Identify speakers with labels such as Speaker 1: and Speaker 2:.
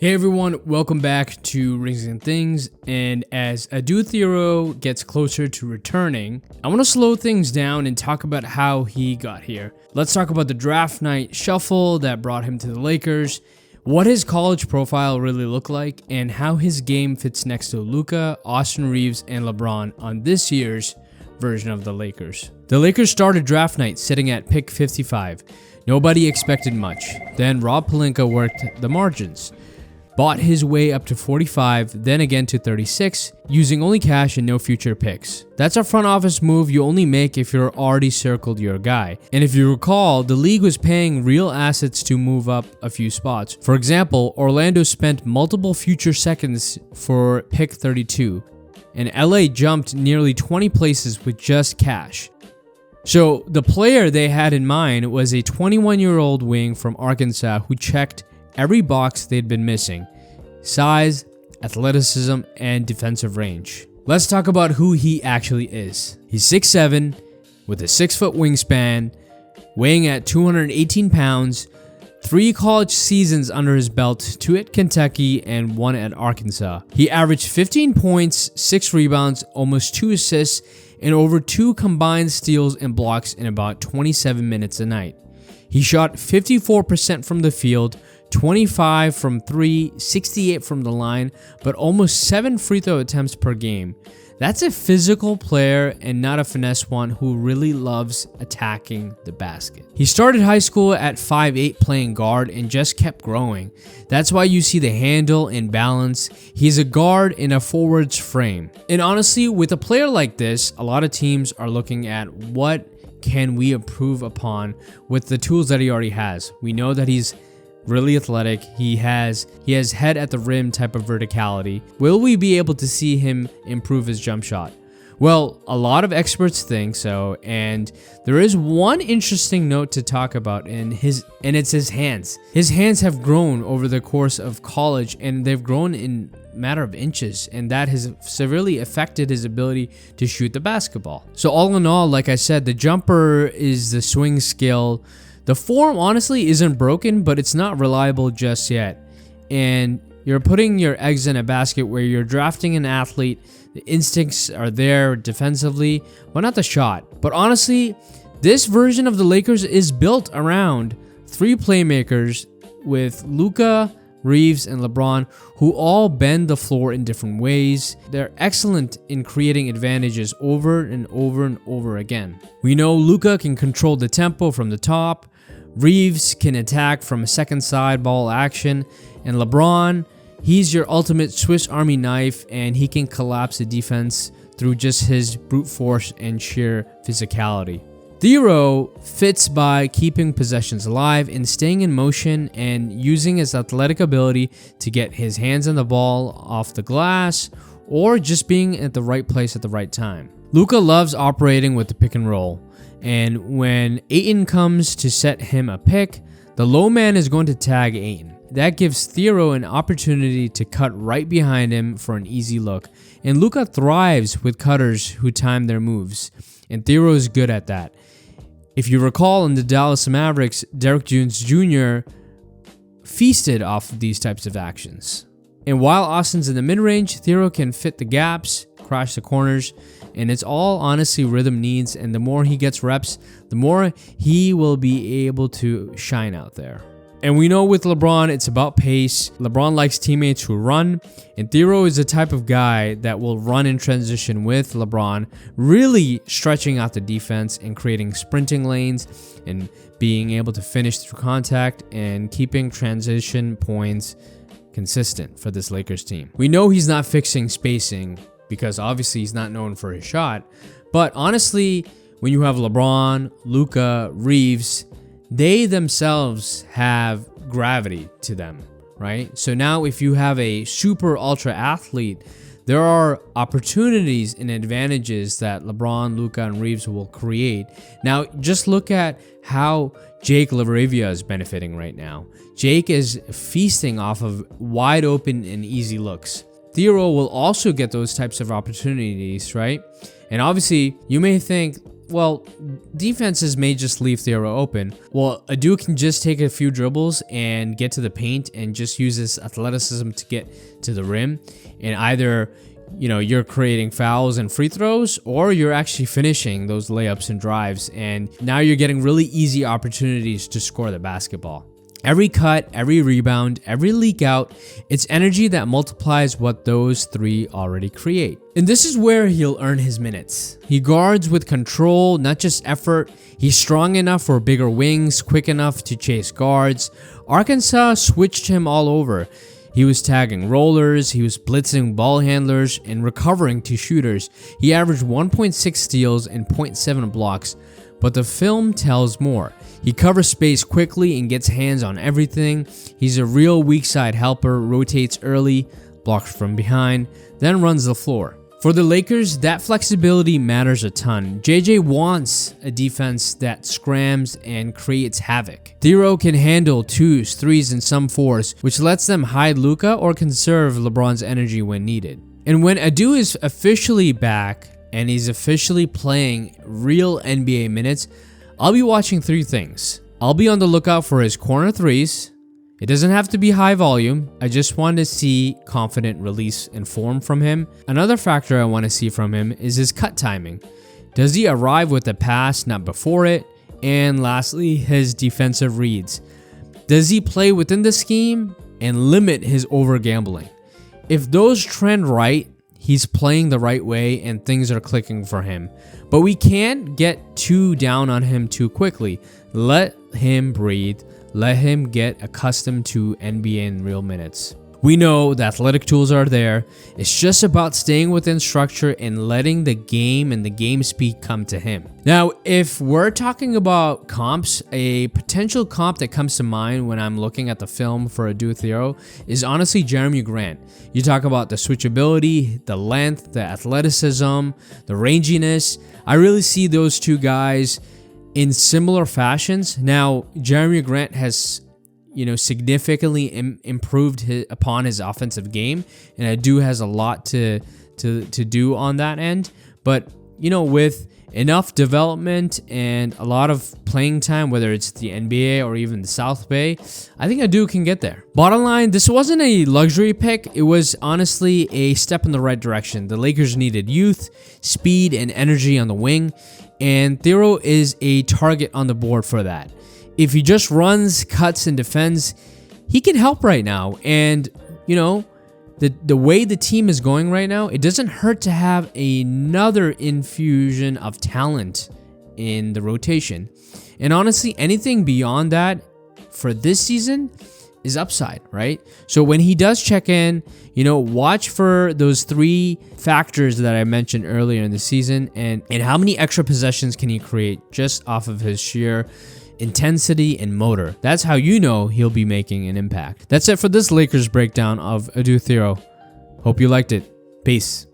Speaker 1: Hey everyone, welcome back to Rings and Things, and as Adou Thiero gets closer to returning, I want to slow things down and talk about how he got here. Let's talk about the draft night shuffle that brought him to the Lakers, what his college profile really looked like, and how his game fits next to Luka, Austin Reaves, and LeBron on this year's version of the Lakers. The Lakers started draft night sitting at pick 55. Nobody expected much. Then Rob Pelinka worked the margins, bought his way up to 45, then again to 36, using only cash and no future picks. That's a front office move you only make if you're already circled your guy. And if you recall, the league was paying real assets to move up a few spots. For example, Orlando spent multiple future seconds for pick 32, and LA jumped nearly 20 places with just cash. So the player they had in mind was a 21-year-old wing from Arkansas who checked every box they'd been missing: size, athleticism, and defensive range. Let's talk about who he actually is. He's 6'7", with a 6-foot wingspan, weighing at 218 pounds, 3 college seasons under his belt, 2 at Kentucky and 1 at Arkansas. He averaged 15 points, 6 rebounds, almost 2 assists, and over 2 combined steals and blocks in about 27 minutes a night. He shot 54% from the field, 25 from 3, 68 from the line, but almost 7 free throw attempts per game. That's a physical player and not a finesse one who really loves attacking the basket. He started high school at 5'8", playing guard, and just kept growing. That's why you see the handle and balance. He's a guard in a forward's frame. And honestly, with a player like this, a lot of teams are looking at what can we improve upon with the tools that he already has. We know that he's really athletic. He has head at the rim type of verticality. Will we be able to see him improve his jump shot? Well, a lot of experts think so, and there is one interesting note to talk about, and it's his hands. His hands have grown over the course of college, and they've grown in a matter of inches, and that has severely affected his ability to shoot the basketball. So all in all, like I said, the jumper is the swing skill. The form honestly isn't broken, but it's not reliable just yet. And you're putting your eggs in a basket where you're drafting an athlete. The instincts are there defensively, but not the shot. But honestly, this version of the Lakers is built around 3 playmakers with Luka, Reaves, and LeBron, who all bend the floor in different ways. They're excellent in creating advantages over and over and over again. We know Luka can control the tempo from the top, Reaves can attack from a second side ball action, and LeBron, he's your ultimate Swiss Army knife, and he can collapse the defense through just his brute force and sheer physicality. Thiero fits by keeping possessions alive and staying in motion and using his athletic ability to get his hands on the ball off the glass or just being at the right place at the right time. Luka loves operating with the pick and roll, and when Ayton comes to set him a pick, the low man is going to tag Ayton. That gives Thiero an opportunity to cut right behind him for an easy look, and Luka thrives with cutters who time their moves, and Thiero is good at that. If you recall, in the Dallas Mavericks, Derrick Jones Jr. feasted off of these types of actions. And while Austin's in the mid-range, Thiero can fit the gaps, crash the corners, and it's all honestly rhythm needs, and the more he gets reps, the more he will be able to shine out there. And we know with LeBron, it's about pace. LeBron likes teammates who run, and Thiero is the type of guy that will run in transition with LeBron, really stretching out the defense and creating sprinting lanes and being able to finish through contact and keeping transition points consistent for this Lakers team. We know he's not fixing spacing because obviously he's not known for his shot, but honestly, when you have LeBron, Luka, Reaves, they themselves have gravity to them, right? So now if you have a super ultra athlete, there are opportunities and advantages that LeBron, Luka, and Reaves will create. Now, just look at how Jake LaRavia is benefiting right now. Jake is feasting off of wide open and easy looks. Thiero will also get those types of opportunities, right? And obviously, you may think well, defenses may just leave Thiero open. Well, Adou can just take a few dribbles and get to the paint and just use his athleticism to get to the rim. And either, you're creating fouls and free throws, or you're actually finishing those layups and drives. And now you're getting really easy opportunities to score the basketball. Every cut, every rebound, every leak out, it's energy that multiplies what those three already create. And this is where he'll earn his minutes. He guards with control, not just effort. He's strong enough for bigger wings, quick enough to chase guards. Arkansas switched him all over. He was tagging rollers, he was blitzing ball handlers, and recovering to shooters. He averaged 1.6 steals and 0.7 blocks. But the film tells more. He covers space quickly and gets hands on everything. He's a real weak side helper, rotates early, blocks from behind, then runs the floor. For the Lakers, that flexibility matters a ton. JJ wants a defense that scrams and creates havoc. Thiero can handle 2s, 3s, and some 4s, which lets them hide Luka or conserve LeBron's energy when needed. And when Adou is officially back, and he's officially playing real NBA minutes, I'll be watching 3 things. I'll be on the lookout for his corner 3s. It doesn't have to be high volume. I just want to see confident release and form from him. Another factor I want to see from him is his cut timing. Does he arrive with the pass, not before it? And lastly, his defensive reads. Does he play within the scheme and limit his over-gambling? If those trend right, he's playing the right way and things are clicking for him. But we can't get too down on him too quickly. Let him breathe. Let him get accustomed to NBA in real minutes. We know the athletic tools are there. It's just about staying within structure and letting the game and the game speed come to him. Now, if we're talking about comps, a potential comp that comes to mind when I'm looking at the film for Adou Thiero is honestly Jeremy Grant. You talk about the switchability, the length, the athleticism, the ranginess. I really see those two guys in similar fashions. Now, Jeremy Grant has significantly improved upon his offensive game, and Adou has a lot to do on that end. But with enough development and a lot of playing time, whether it's the NBA or even the South Bay, I think Adou can get there. Bottom line, this wasn't a luxury pick. It was honestly a step in the right direction. The Lakers needed youth, speed, and energy on the wing, and Thiero is a target on the board for that. If he just runs, cuts, and defends, he can help right now. And, the way the team is going right now, it doesn't hurt to have another infusion of talent in the rotation. And honestly, anything beyond that for this season is upside, right? So when he does check in, watch for those 3 factors that I mentioned earlier in the season, and how many extra possessions can he create just off of his sheer intensity and motor. That's how he'll be making an impact. That's it for this Lakers breakdown of Adou Thiero. Hope you liked it. Peace.